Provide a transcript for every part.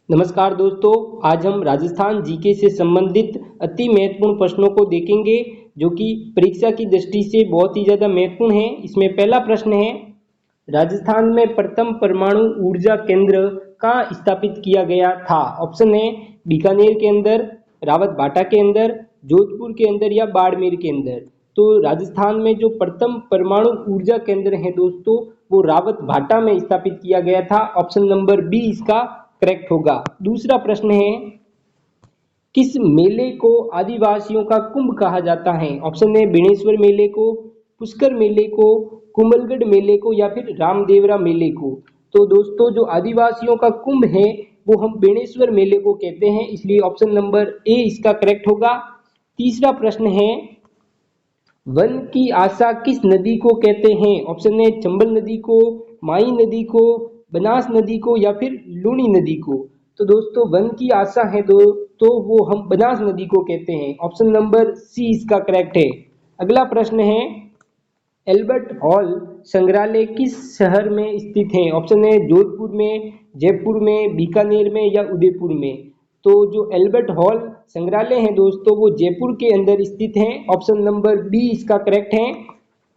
नमस्कार दोस्तों, आज हम राजस्थान जीके से संबंधित अति महत्वपूर्ण प्रश्नों को देखेंगे जो कि परीक्षा की दृष्टि से बहुत ही ज़्यादा महत्वपूर्ण है। इसमें पहला प्रश्न है, राजस्थान में प्रथम परमाणु ऊर्जा केंद्र कहाँ स्थापित किया गया था? ऑप्शन है बीकानेर के अंदर, रावत भाटा के अंदर, जोधपुर के अंदर या बाड़मेर के अंदर। तो राजस्थान में जो प्रथम परमाणु ऊर्जा केंद्र है दोस्तों, वो रावत भाटा में स्थापित किया गया था। ऑप्शन नंबर बी इसका करेक्ट होगा। दूसरा प्रश्न है, किस मेले को आदिवासियों का कुंभ कहा जाता है? ऑप्शन है बेणेश्वर मेले को, पुष्कर मेले को, कुंभलगढ़ मेले को या फिर रामदेवरा मेले को। तो दोस्तों, जो आदिवासियों का कुंभ है वो हम बेणेश्वर मेले को कहते हैं, इसलिए ऑप्शन नंबर ए इसका करेक्ट होगा। तीसरा प्रश्न है, वन की आशा किस नदी को कहते हैं? ऑप्शन है चंबल नदी को, माई नदी को, बनास नदी को या फिर लूनी नदी को। तो दोस्तों, वन की आशा है तो वो हम बनास नदी को कहते हैं। ऑप्शन नंबर सी इसका करेक्ट है। अगला प्रश्न है, एल्बर्ट हॉल संग्रहालय किस शहर में स्थित है? ऑप्शन है जोधपुर में, जयपुर में, बीकानेर में या उदयपुर में। तो जो एल्बर्ट हॉल संग्रहालय है दोस्तों, वो जयपुर के अंदर स्थित है। ऑप्शन नंबर बी इसका करेक्ट है।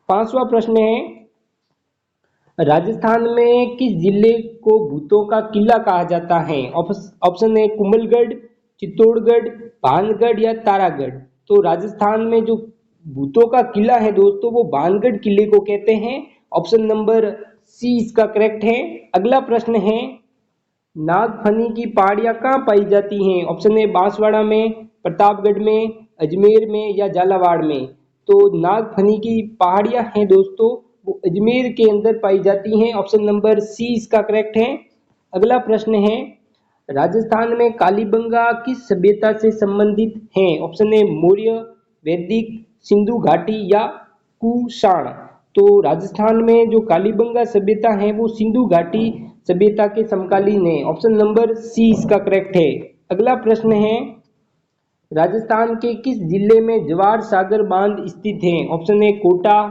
पांचवा प्रश्न है, राजस्थान में किस जिले को भूतों का किला कहा जाता है? ऑप्शन है कुंभलगढ़, चित्तौड़गढ़, भानगढ़ या तारागढ़। तो राजस्थान में जो भूतों का किला है दोस्तों, वो भानगढ़ किले को कहते हैं। ऑप्शन नंबर सी इसका करेक्ट है। अगला प्रश्न है, नागफनी की पहाड़ियां कहाँ पाई जाती हैं? ऑप्शन है बांसवाड़ा में, प्रतापगढ़ में, अजमेर में या झालावाड़ में। तो नागफनी की पहाड़ियां हैं दोस्तों, वो अजमेर के अंदर पाई जाती हैं। ऑप्शन नंबर सी इसका करेक्ट है। अगला प्रश्न है, राजस्थान में कालीबंगा किस सभ्यता से संबंधित है? ऑप्शन है मौर्य, वैदिक, सिंधु घाटी या कुषाण। तो राजस्थान में जो कालीबंगा सभ्यता है वो सिंधु घाटी सभ्यता के समकालीन है। ऑप्शन नंबर सी इसका करेक्ट है। अगला प्रश्न है, राजस्थान के किस जिले में जवाहर सागर बांध स्थित है? ऑप्शन है कोटा,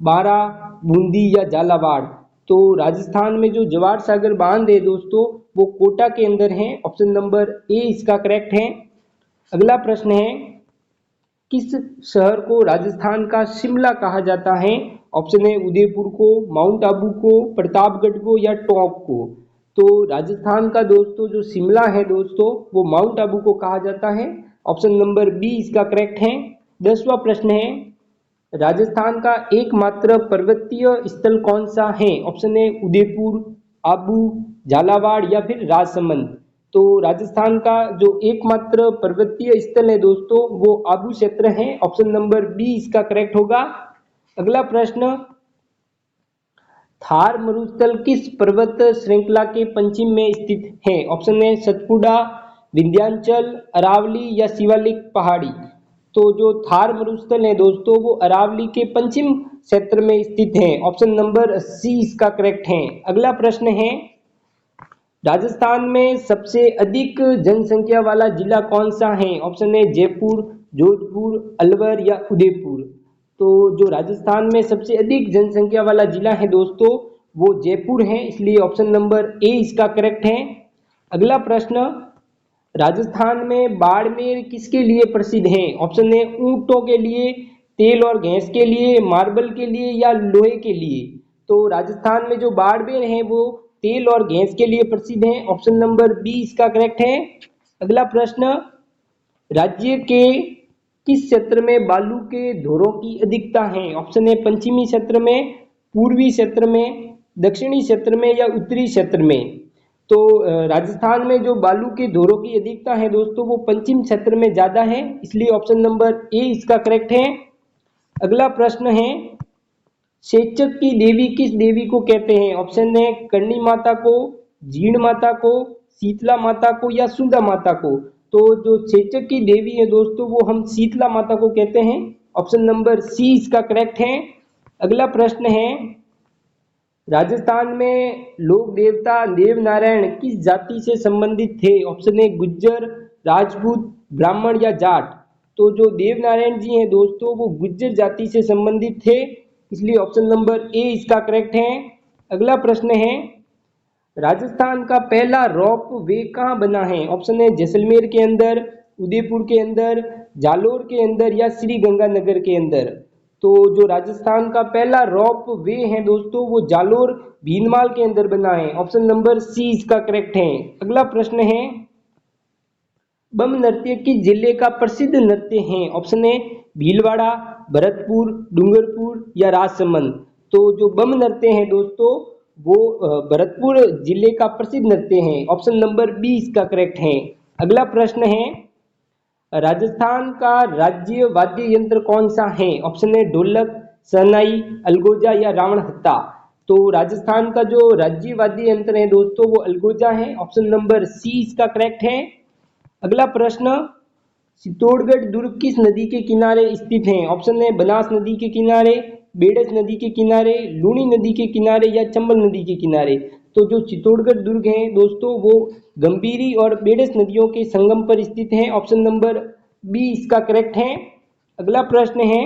बारा, बूंदी या झालावाड़। तो राजस्थान में जो जवाहर सागर बांध है दोस्तों, वो कोटा के अंदर है। ऑप्शन नंबर ए इसका करेक्ट है। अगला प्रश्न है, किस शहर को राजस्थान का शिमला कहा जाता है? ऑप्शन है उदयपुर को, माउंट आबू को, प्रतापगढ़ को या टोंक को। तो राजस्थान का दोस्तों जो शिमला है दोस्तों, वो माउंट आबू को कहा जाता है। ऑप्शन नंबर बी इसका करेक्ट है। 10वां प्रश्न है, राजस्थान का एकमात्र पर्वतीय स्थल कौन सा है? ऑप्शन है उदयपुर, आबू, झालावाड़ या फिर राजसमंद। तो राजस्थान का जो एकमात्र पर्वतीय स्थल है दोस्तों, वो आबू क्षेत्र है। ऑप्शन नंबर बी इसका करेक्ट होगा। अगला प्रश्न, थार मरुस्थल किस पर्वत श्रृंखला के पश्चिम में स्थित है? ऑप्शन है सतपुड़ा, विंध्याचल, अरावली या शिवालिक पहाड़ी। तो जो थार मरुस्थल है दोस्तों, वो अरावली के पश्चिम क्षेत्र में स्थित है। ऑप्शन नंबर सी इसका करेक्ट है। अगला प्रश्न है, राजस्थान में सबसे अधिक जनसंख्या वाला जिला कौन सा है? ऑप्शन है जयपुर, जोधपुर, अलवर या उदयपुर। तो जो राजस्थान में सबसे अधिक जनसंख्या वाला जिला है दोस्तों, वो जयपुर है, इसलिए ऑप्शन नंबर ए इसका करेक्ट है। अगला प्रश्न, राजस्थान में बाड़मेर किसके लिए प्रसिद्ध है? ऑप्शन है ऊंटों के लिए, तेल और गैस के लिए, मार्बल के लिए या लोहे के लिए। तो राजस्थान में जो बाड़मेर है वो तेल और गैस के लिए प्रसिद्ध है। ऑप्शन नंबर बी इसका करेक्ट है। अगला प्रश्न, राज्य के किस क्षेत्र में बालू के धोरों की अधिकता है? ऑप्शन है पश्चिमी क्षेत्र में, पूर्वी क्षेत्र में, दक्षिणी क्षेत्र में या उत्तरी क्षेत्र में। तो राजस्थान में जो बालू के धोरों की अधिकता है दोस्तों, वो पश्चिम क्षेत्र में ज्यादा है, इसलिए ऑप्शन नंबर ए इसका करेक्ट है। अगला प्रश्न है, सेचक की देवी किस देवी को कहते हैं? ऑप्शन है करणी माता को, जीण माता को, शीतला माता को या सुधा माता को। तो जो सेचक की देवी है दोस्तों, वो हम शीतला माता को कहते हैं। ऑप्शन नंबर सी इसका करेक्ट है। अगला प्रश्न है, राजस्थान में लोक देवता देवनारायण किस जाति से संबंधित थे? ऑप्शन है गुज्जर, राजपूत, ब्राह्मण या जाट। तो जो देवनारायण जी हैं दोस्तों, वो गुज्जर जाति से संबंधित थे, इसलिए ऑप्शन नंबर ए इसका करेक्ट है। अगला प्रश्न है, राजस्थान का पहला रोप वे कहाँ बना है? ऑप्शन है जैसलमेर के अंदर, उदयपुर के अंदर, जालोर के अंदर या श्री गंगानगर के अंदर। तो जो राजस्थान का पहला रोप वे है दोस्तों वो जालोर भीनमाल के अंदर बना है। ऑप्शन नंबर सी इसका करेक्ट है। अगला प्रश्न है, बम नृत्य किस जिले का प्रसिद्ध नृत्य है? ऑप्शन ए भीलवाड़ा, भरतपुर, डूंगरपुर या राजसमंद। तो जो बम नृत्य है दोस्तों वो भरतपुर जिले का प्रसिद्ध नृत्य है। ऑप्शन नंबर बी इसका करेक्ट है। अगला प्रश्न है, राजस्थान का राज्य वाद्य यंत्र कौन सा है? ऑप्शन है ढोलक, शहनाई, अलगोजा या रावण हत्ता। तो राजस्थान का जो राज्य वाद्य यंत्र है दोस्तों वो अलगोजा है। ऑप्शन नंबर सी इसका करेक्ट है। अगला प्रश्न, चित्तौड़गढ़ दुर्ग किस नदी के किनारे स्थित है? ऑप्शन है बनास नदी के किनारे, बेडस नदी के किनारे, लूनी नदी के किनारे या चंबल नदी के किनारे। तो जो चित्तौड़गढ़ दुर्ग है दोस्तों वो गंभीरी और बेडस नदियों के संगम पर स्थित है। ऑप्शन नंबर बी इसका करेक्ट है। अगला प्रश्न है,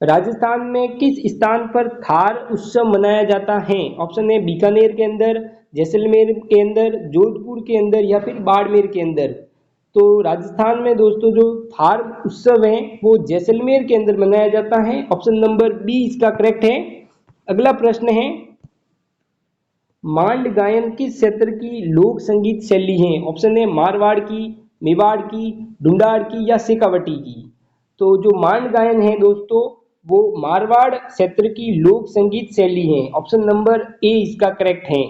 राजस्थान में किस स्थान पर थार उत्सव मनाया जाता है? ऑप्शन है बीकानेर के अंदर, जैसलमेर के अंदर, जोधपुर के अंदर या फिर बाड़मेर के अंदर। तो राजस्थान में दोस्तों जो थार उत्सव है वो जैसलमेर के अंदर मनाया जाता है। ऑप्शन नंबर बी इसका करेक्ट है। अगला प्रश्न है, मांड गायन किस क्षेत्र की लोक संगीत शैली है? ऑप्शन है मारवाड़ की, मेवाड़ की, ढूंढाड़ की या शेखावटी की। तो जो मांड गायन है दोस्तों वो मारवाड़ क्षेत्र की लोक संगीत शैली है। ऑप्शन नंबर ए इसका करेक्ट है।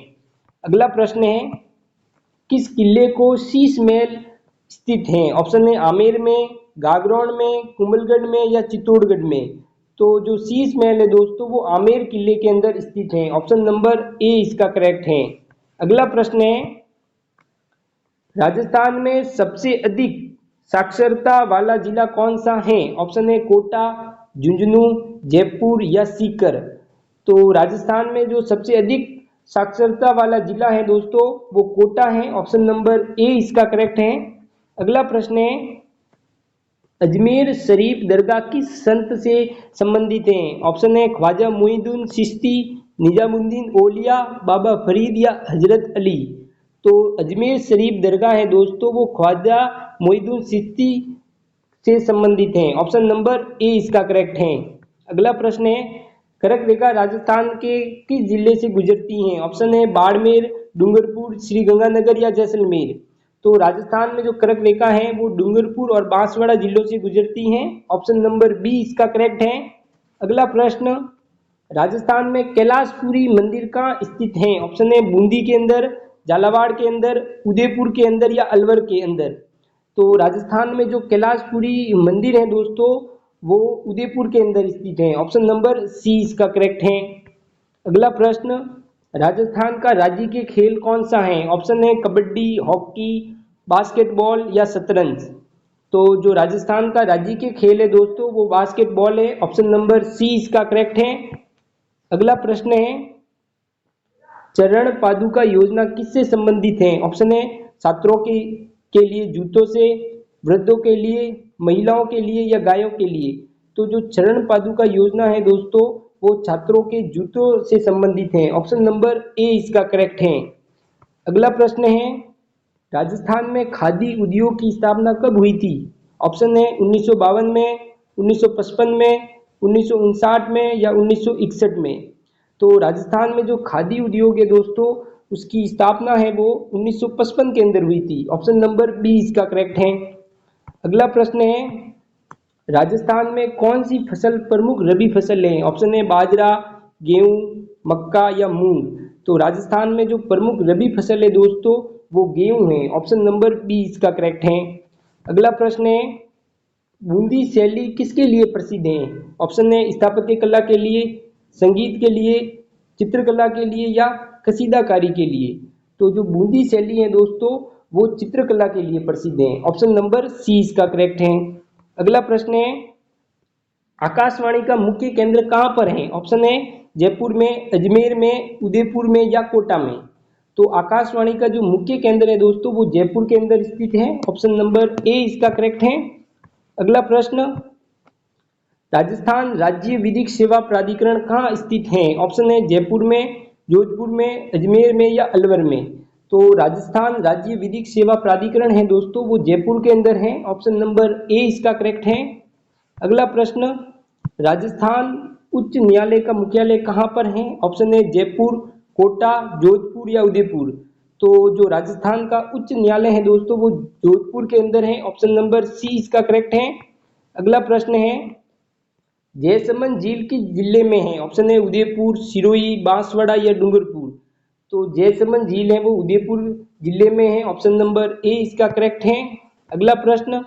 अगला प्रश्न है, किस किले को शीश महल स्थित है? ऑप्शन है आमेर में, गागरोन में, कुंभलगढ़ में या चित्तौड़गढ़ में। तो जो शीश महल है दोस्तों वो आमेर किले के अंदर स्थित है। ऑप्शन नंबर ए इसका करेक्ट है। अगला प्रश्न है, राजस्थान में सबसे अधिक साक्षरता वाला जिला कौन सा है? ऑप्शन है कोटा, झुंझुनू, जयपुर या सीकर। तो राजस्थान में जो सबसे अधिक साक्षरता वाला जिला है दोस्तों वो कोटा है। ऑप्शन नंबर ए इसका करेक्ट है। अगला प्रश्न है, अजमेर शरीफ दरगाह किस संत से संबंधित है? ऑप्शन है ख्वाजा मोइनुद्दीन चिश्ती, निजामुद्दीन औलिया, बाबा फरीद या हजरत अली। तो अजमेर शरीफ दरगाह है दोस्तों वो ख्वाजा मोइनुद्दीन चिश्ती से संबंधित है। ऑप्शन नंबर ए इसका करेक्ट है। अगला प्रश्न है, कर्क रेखा राजस्थान के किस जिले से गुजरती है? ऑप्शन है बाड़मेर, डूंगरपुर, श्री गंगानगर या जैसलमेर। तो राजस्थान में जो कर्क रेखा है वो डूंगरपुर और बांसवाड़ा जिलों से गुजरती है। ऑप्शन नंबर बी इसका करेक्ट है। अगला प्रश्न, राजस्थान में कैलाशपुरी मंदिर कहाँ स्थित है? ऑप्शन है बूंदी के अंदर, झालावाड़ के अंदर, उदयपुर के अंदर या अलवर के अंदर। तो राजस्थान में जो कैलाशपुरी मंदिर है दोस्तों वो उदयपुर के अंदर स्थित है। ऑप्शन नंबर सी इसका करेक्ट है। अगला प्रश्न, राजस्थान का राज्य के खेल कौन सा है? ऑप्शन है कबड्डी, हॉकी, बास्केटबॉल या शतरंज। तो जो राजस्थान का राज्य के खेल है दोस्तों वो बास्केटबॉल है। ऑप्शन नंबर सी इसका करेक्ट है। अगला प्रश्न है, चरण पादुका योजना किससे संबंधित है? ऑप्शन है छात्रों के लिए जूतों से, वृद्धों के लिए, महिलाओं के लिए या गायों के लिए। तो जो चरण पादुका योजना है दोस्तों वो छात्रों के जूतों से संबंधित है। ऑप्शन नंबर ए इसका करेक्ट है। अगला प्रश्न है, राजस्थान में खादी उद्योग की स्थापना कब हुई थी? ऑप्शन है 1952 में, 1955 में, 1959 में या 1961 में। तो राजस्थान में जो खादी उद्योग है दोस्तों उसकी स्थापना है वो 1955 के अंदर हुई थी। ऑप्शन नंबर बी इसका करेक्ट है। अगला प्रश्न है, राजस्थान में कौन सी फसल प्रमुख रबी फसल है? ऑप्शन है बाजरा, गेहूं, मक्का या मूंग। तो राजस्थान में जो प्रमुख रबी फसल है दोस्तों वो गेहूं है। ऑप्शन नंबर बी इसका करेक्ट है। अगला प्रश्न है, बूंदी शैली किसके लिए प्रसिद्ध है? ऑप्शन है स्थापत्य कला के लिए, संगीत के लिए, चित्रकला के लिए या कसीदाकारी के लिए। तो जो बूंदी शैली है दोस्तों वो चित्रकला के लिए प्रसिद्ध है। ऑप्शन नंबर सी इसका करेक्ट है। अगला प्रश्न है, आकाशवाणी का मुख्य केंद्र कहाँ पर है? ऑप्शन है जयपुर में, अजमेर में, उदयपुर में या कोटा में। तो आकाशवाणी का जो मुख्य केंद्र है दोस्तों वो जयपुर के अंदर स्थित है। ऑप्शन नंबर ए इसका करेक्ट है। अगला प्रश्न, राजस्थान राज्य विधिक सेवा प्राधिकरण कहाँ स्थित है? ऑप्शन है जयपुर में, जोधपुर में, अजमेर में या अलवर में? तो राजस्थान राज्य विधिक सेवा प्राधिकरण है दोस्तों, वो जयपुर के अंदर है। ऑप्शन नंबर ए इसका करेक्ट है। अगला प्रश्न, राजस्थान उच्च न्यायालय का मुख्यालय कहाँ पर है? ऑप्शन ए जयपुर, कोटा, जोधपुर या उदयपुर? तो जो राजस्थान का उच्च न्यायालय है दोस्तों, वो जोधपुर के अंदर है। ऑप्शन नंबर सी इसका करेक्ट है। अगला प्रश्न है, जयसमंद झील किस जिले में है? ऑप्शन है उदयपुर, सिरोही, बांसवाड़ा या डूंगरपुर? तो जयसमंद झील है वो उदयपुर जिले में है। ऑप्शन नंबर ए इसका करेक्ट है। अगला प्रश्न,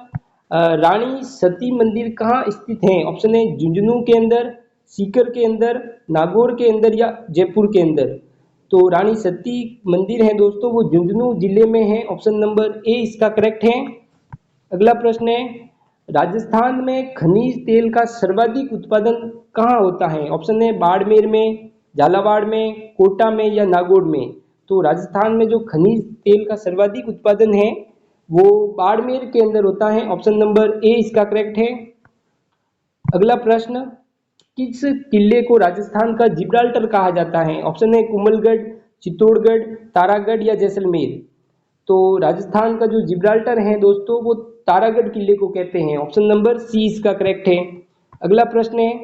रानी सती मंदिर कहाँ स्थित है? ऑप्शन है झुंझुनू के अंदर, सीकर के अंदर, नागौर के अंदर या जयपुर के अंदर? तो रानी सती मंदिर है दोस्तों, वो झुंझुनू जिले में है। ऑप्शन नंबर ए इसका करेक्ट है। अगला प्रश्न है, राजस्थान में खनिज तेल का सर्वाधिक उत्पादन कहाँ होता है? ऑप्शन है बाड़मेर में, झालावाड़ में, कोटा में या नागौर में? तो राजस्थान में जो खनिज तेल का सर्वाधिक उत्पादन है वो बाड़मेर के अंदर होता है। ऑप्शन नंबर ए इसका करेक्ट है। अगला प्रश्न, किस किले को राजस्थान का जिब्राल्टर कहा जाता है? ऑप्शन है कुंभलगढ़, चित्तौड़गढ़, तारागढ़ या जैसलमेर? तो राजस्थान का जो जिब्राल्टर है दोस्तों, वो तारागढ़ किले को कहते हैं। ऑप्शन नंबर सी इसका करेक्ट है। अगला प्रश्न है,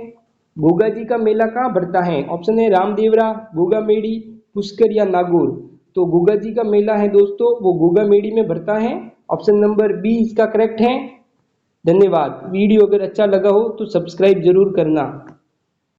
गोगा जी का मेला कहाँ भरता है? ऑप्शन है रामदेवरा, गोगा मेड़ी, पुष्कर या नागौर? तो गोगा जी का मेला है दोस्तों, वो गोगा मेड़ी में भरता है। ऑप्शन नंबर बी इसका करेक्ट है। धन्यवाद। वीडियो अगर अच्छा लगा हो तो सब्सक्राइब जरूर करना।